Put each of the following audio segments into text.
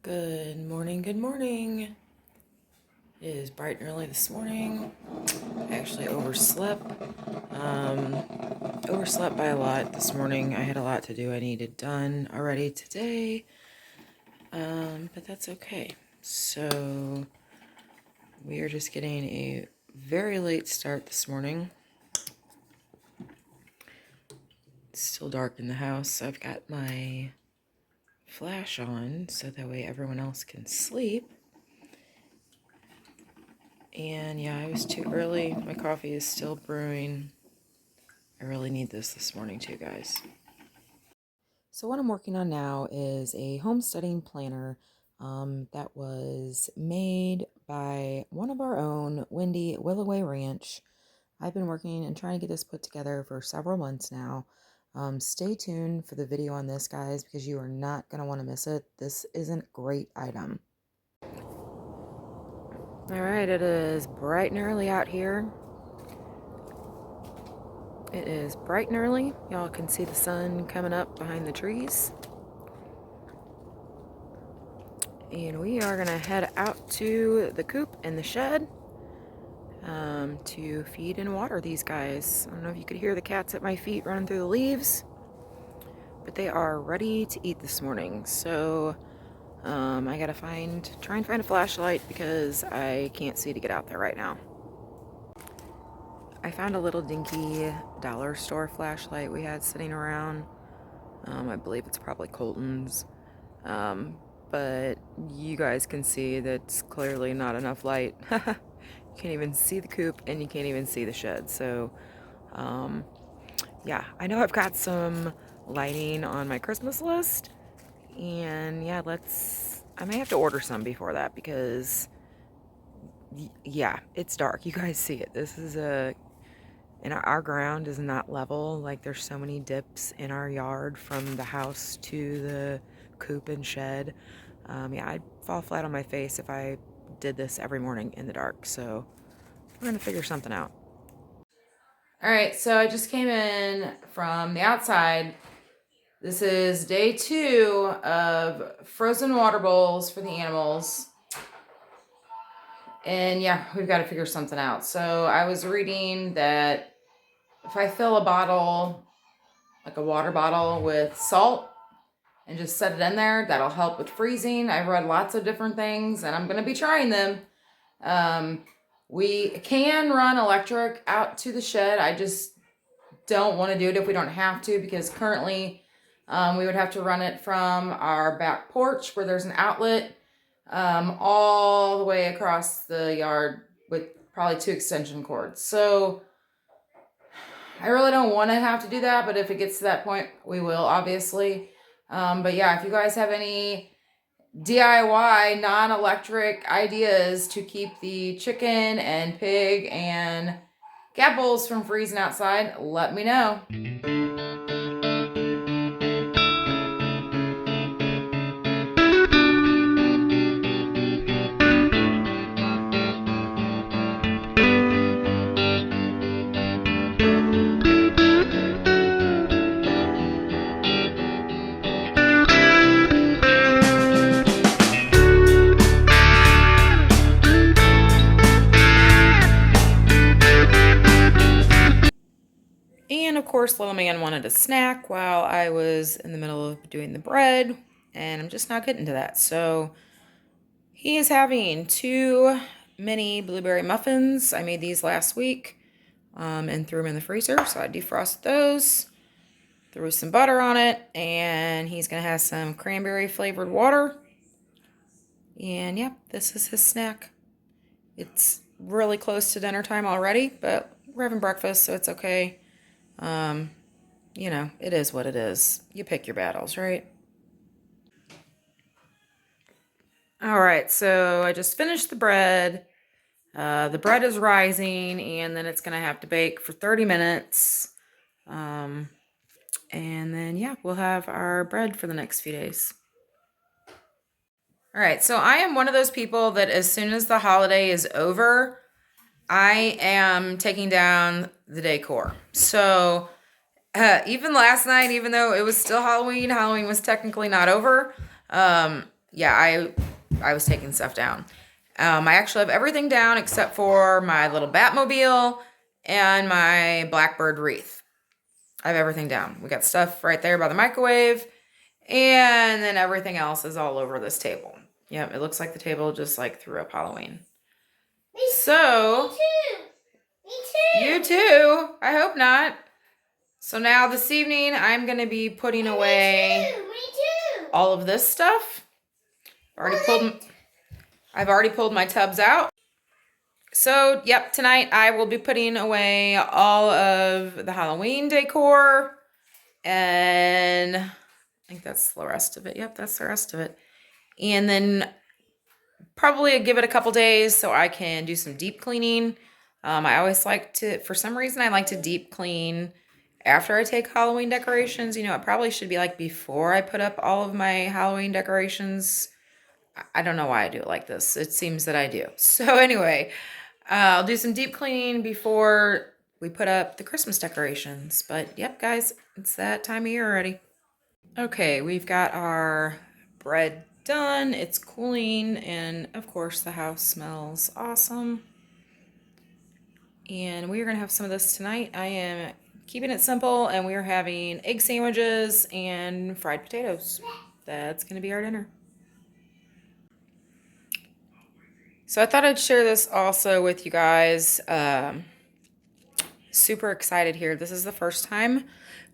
Good morning, good morning. It is bright and early this morning. I actually overslept. Overslept by a lot this morning. I had a lot to do I needed done already today. But that's okay. So we are just getting a very late start this morning. It's still dark in the house. I've got my flash on so that way everyone else can sleep. And yeah, I was too early. My coffee is still brewing. I really need this morning too, guys. So what I'm working on now is a homesteading planner that was made by one of our own, Wendy at Willoway Ranch. I've been working and trying to get this put together for several months now. Stay tuned for the video on this, guys, because you are not going to want to miss it. This is a great item. All right, it is bright and early out here. It is bright and early. Y'all can see the sun coming up behind the trees. And we are gonna head out to the coop and the shed to feed and water these guys. I don't know if you could hear the cats at my feet running through the leaves, but they are ready to eat this morning. So I gotta try and find a flashlight because I can't see to get out there right now. I found a little dinky dollar store flashlight we had sitting around. I believe it's probably Colton's. But you guys can see that's clearly not enough light. You can't even see the coop and you can't even see the shed. So, yeah, I know I've got some lighting on my Christmas list. And yeah, I may have to order some before that because, yeah, it's dark. You guys see it. This is and our ground is not level. Like, there's so many dips in our yard from the house to the coop and shed. Yeah, I'd fall flat on my face if I did this every morning in the dark. So we're gonna figure something out. All right, so I just came in from the outside. This is day 2 of frozen water bowls for the animals. And yeah, we've got to figure something out. So I was reading that if I fill a bottle, like a water bottle, with salt and just set it in there, that'll help with freezing. I've read lots of different things and I'm going to be trying them. We can run electric out to the shed. I just don't want to do it if we don't have to, because currently we would have to run it from our back porch where there's an outlet all the way across the yard with probably 2 extension cords. So I really don't want to have to do that, but if it gets to that point, we will, obviously. But yeah, if you guys have any DIY non-electric ideas to keep the chicken and pig and cat bowls from freezing outside, let me know. And of course, little man wanted a snack while I was in the middle of doing the bread, and I'm just not getting to that. So he is having 2 mini blueberry muffins. I made these last week and threw them in the freezer. So I defrosted those, threw some butter on it, and he's going to have some cranberry flavored water. And yep, this is his snack. It's really close to dinner time already, but we're having breakfast, so it's okay. You know, it is what it is. You pick your battles, right? All right, so I just finished the bread. The bread is rising, and then it's going to have to bake for 30 minutes. And then, yeah, we'll have our bread for the next few days. All right, so I am one of those people that as soon as the holiday is over, I am taking down the decor. So even last night, even though it was still Halloween was technically not over, yeah, I was taking stuff down. I actually have everything down except for my little Batmobile and my Blackbird wreath. I have everything down. We got stuff right there by the microwave, and then everything else is all over this table. Yep, it looks like the table just like threw up Halloween. So, Me too. You too. I hope not. So now this evening, I'm going to be putting away Me too. all of this stuff. I've already pulled my tubs out. So, yep, tonight I will be putting away all of the Halloween decor. And I think that's the rest of it. Yep, that's the rest of it. And then probably give it a couple days so I can do some deep cleaning. I always like to, for some reason, I like to deep clean after I take Halloween decorations. You know, it probably should be like before I put up all of my Halloween decorations. I don't know why I do it like this. It seems that I do. So anyway, I'll do some deep cleaning before we put up the Christmas decorations. But yep, guys, it's that time of year already. Okay, we've got our bread done. It's cooling, and of course the house smells awesome. And we are gonna have some of this tonight. I am keeping it simple, and we are having egg sandwiches and fried potatoes. That's gonna be our dinner. So I thought I'd share this also with you guys. Super excited here. This is the first time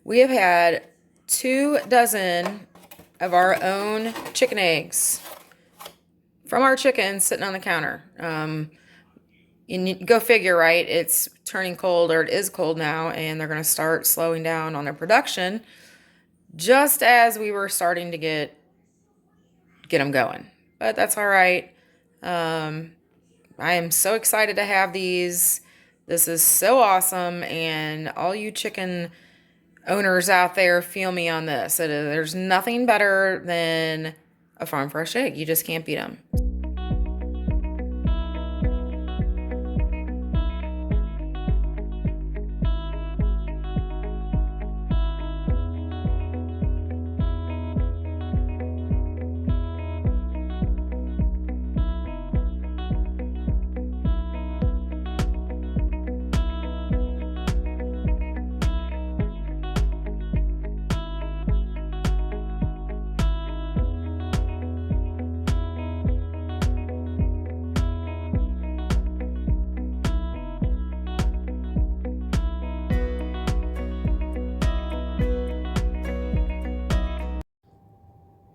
we have had 2 dozen of our own chicken eggs from our chickens sitting on the counter. And you go figure, right? It's turning cold, or it is cold now, and they're going to start slowing down on their production just as we were starting to get them going. But that's all right. I am so excited to have these. This is so awesome, and all you chicken owners out there, feel me on this. There's nothing better than a farm fresh egg. You just can't beat them.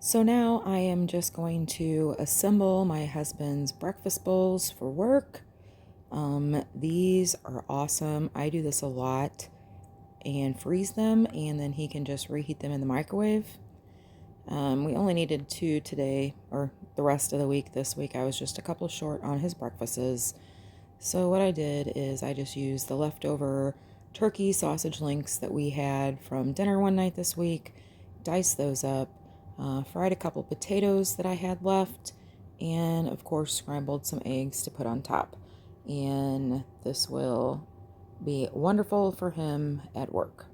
So now I am just going to assemble my husband's breakfast bowls for work. These are awesome. I do this a lot, and freeze them, and then he can just reheat them in the microwave. We only needed 2 today, or the rest of the week. This week I was just a couple short on his breakfasts. So what I did is I just used the leftover turkey sausage links that we had from dinner one night this week, diced those up, fried a couple potatoes that I had left, and of course scrambled some eggs to put on top. And this will be wonderful for him at work.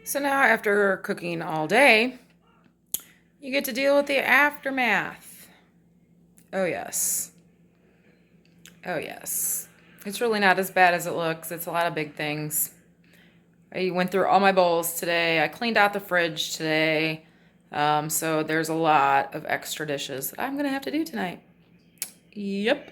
So now, after cooking all day, you get to deal with the aftermath. Oh yes. Oh yes. It's really not as bad as it looks. It's a lot of big things. I went through all my bowls today. I cleaned out the fridge today. So there's a lot of extra dishes that I'm going to have to do tonight. Yep.